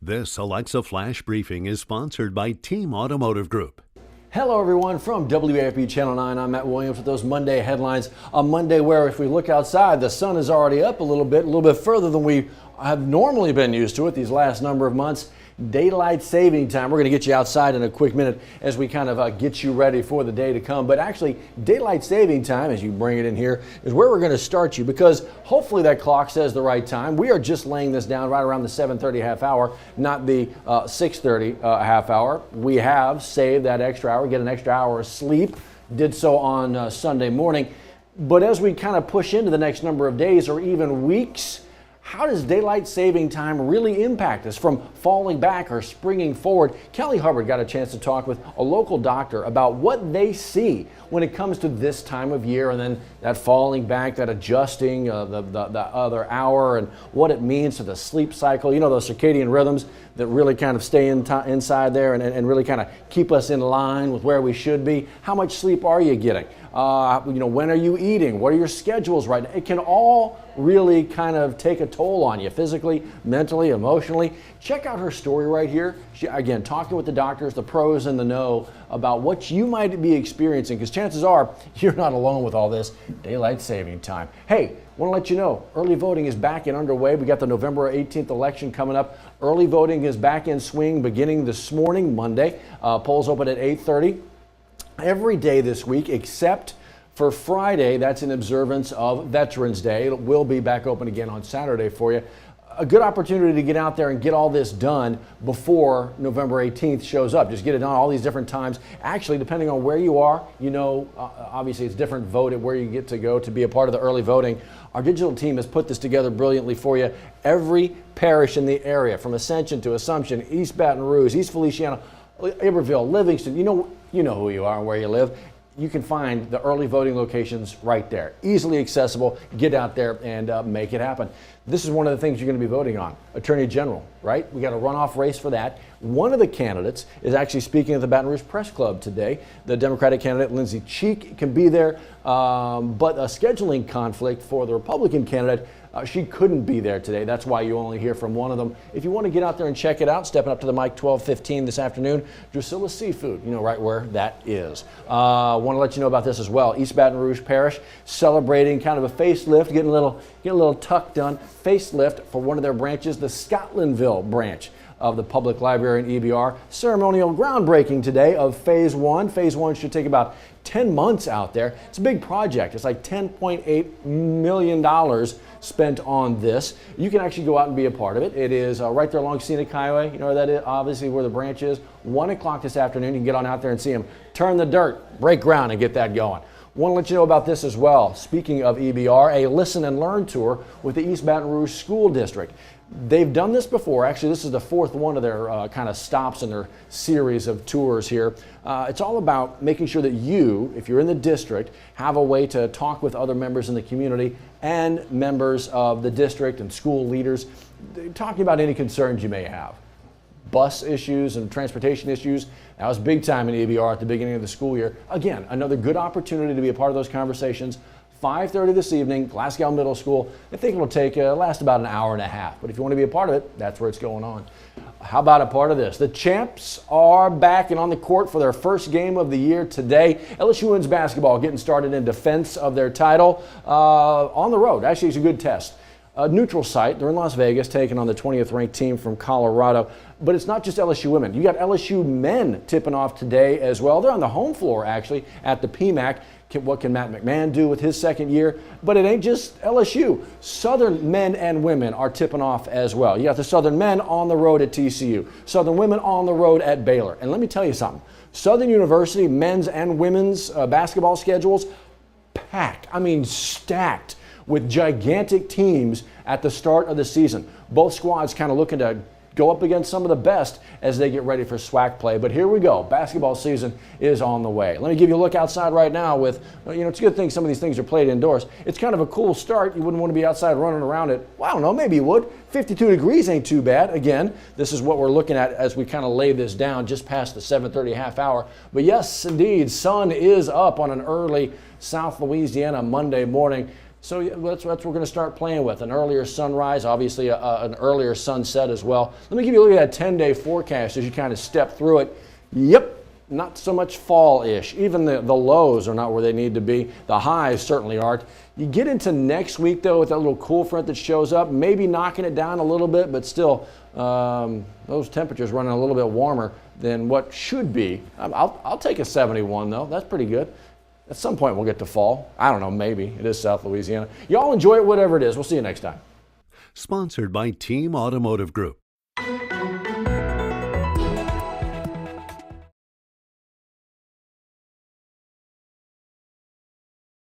This Alexa Flash Briefing is sponsored by Team Automotive Group. Hello everyone from WAFB Channel 9. I'm Matt Williams with those Monday headlines. A Monday where if we look outside, the sun is already up a little bit further than we have normally been used to it these last number of months. Daylight saving time. We're going to get you outside in a quick minute as we kind of get you ready for the day to come. But actually, daylight saving time, as you bring it in here, is where we're going to start you because hopefully that clock says the right time. We are just laying this down right around the 7:30 half hour, not the 6:30 half hour. We have saved that extra hour, get an extra hour of sleep. Did so on Sunday morning. But as we kind of push into the next number of days or even weeks, how does daylight saving time really impact us from falling back or springing forward? Kelly Hubbard got a chance to talk with a local doctor about what they see when it comes to this time of year and then that falling back, that adjusting the other hour and what it means to the sleep cycle. You know, those circadian rhythms that really kind of stay inside there and really kind of keep us in line with where we should be. How much sleep are you getting? When are you eating? What are your schedules right now? It can all really kind of take a toll on you physically, mentally, emotionally. Check out her story right here. She, again, talking with the doctors, the pros and the no about what you might be experiencing, because chances are you're not alone with all this daylight saving time. Hey, want to let you know, early voting is back and underway. We got the November 18th election coming up. Early voting is back in swing beginning this morning, Monday. Polls open at 8:30. Every day this week except for Friday. That's in observance of Veterans Day. It will be back open again on Saturday for you. A good opportunity to get out there and get all this done before November 18th shows up. Just get it done all these different times. Actually, depending on where you are, obviously it's different vote at where you get to go to be a part of the early voting. Our digital team has put this together brilliantly for you. Every parish in the area, from Ascension to Assumption, East Baton Rouge, East Feliciana, Iberville, Livingston, you know who you are and where you live. You can find the early voting locations right there. Easily accessible. Get out there and make it happen. This is one of the things you're going to be voting on. Attorney General, right? We got a runoff race for that. One of the candidates is actually speaking at the Baton Rouge Press Club today. The Democratic candidate, Lindsey Cheek, can be there, but a scheduling conflict for the Republican candidate, she couldn't be there today. That's why you only hear from one of them. If you want to get out there and check it out, stepping up to the mic 12:15 this afternoon, Drusilla Seafood, right where that is. Want to let you know about this as well. East Baton Rouge Parish celebrating kind of a facelift, getting a little tuck done. Facelift for one of their branches, the Scotlandville branch of the Public Library in EBR. Ceremonial groundbreaking today of Phase 1. Phase 1 should take about 10 months out there. It's a big project. It's like $10.8 million spent on this. You can actually go out and be a part of it. It is right there along Scenic Highway. You know where that is? Obviously where the branch is. 1 o'clock this afternoon. You can get on out there and see them turn the dirt, break ground, and get that going. Want to let you know about this as well. Speaking of EBR, a listen and learn tour with the East Baton Rouge School District. They've done this before. Actually, this is the fourth one of their kind of stops in their series of tours here. It's all about making sure that you, if you're in the district, have a way to talk with other members in the community and members of the district and school leaders, talking about any concerns you may have. Bus issues and transportation issues. That was big time in EBR at the beginning of the school year. Again, another good opportunity to be a part of those conversations. 5:30 this evening, Glasgow Middle School. I think it'll last about an hour and a half. But if you want to be a part of it, that's where it's going on. How about a part of this? The Champs are back and on the court for their first game of the year today. LSU women's basketball getting started in defense of their title on the road. Actually, it's a good test. A neutral site. They're in Las Vegas, taking on the 20th ranked team from Colorado. But it's not just LSU women. You got LSU men tipping off today as well. They're on the home floor, actually, at the PMAC. What can Matt McMahon do with his second year? But it ain't just LSU. Southern men and women are tipping off as well. You got the Southern men on the road at TCU. Southern women on the road at Baylor. And let me tell you something. Southern University men's and women's basketball schedules packed. I mean, stacked with gigantic teams at the start of the season. Both squads kind of looking to go up against some of the best as they get ready for SWAC play. But here we go. Basketball season is on the way. Let me give you a look outside right now with, it's a good thing some of these things are played indoors. It's kind of a cool start. You wouldn't want to be outside running around it. Well, I don't know, maybe you would. 52 degrees ain't too bad. Again, this is what we're looking at as we kind of lay this down just past the 7:30 half hour. But yes, indeed, sun is up on an early South Louisiana Monday morning. So that's what we're going to start playing with. An earlier sunrise, obviously an earlier sunset as well. Let me give you a look at that 10-day forecast as you kind of step through it. Yep. Not so much fall-ish. Even the lows are not where they need to be. The highs certainly aren't. You get into next week, though, with that little cool front that shows up, maybe knocking it down a little bit, but still those temperatures running a little bit warmer than what should be. I'll take a 71, though. That's pretty good. At some point, we'll get to fall. I don't know, maybe. It is South Louisiana. Y'all enjoy it, whatever it is. We'll see you next time. Sponsored by Team Automotive Group.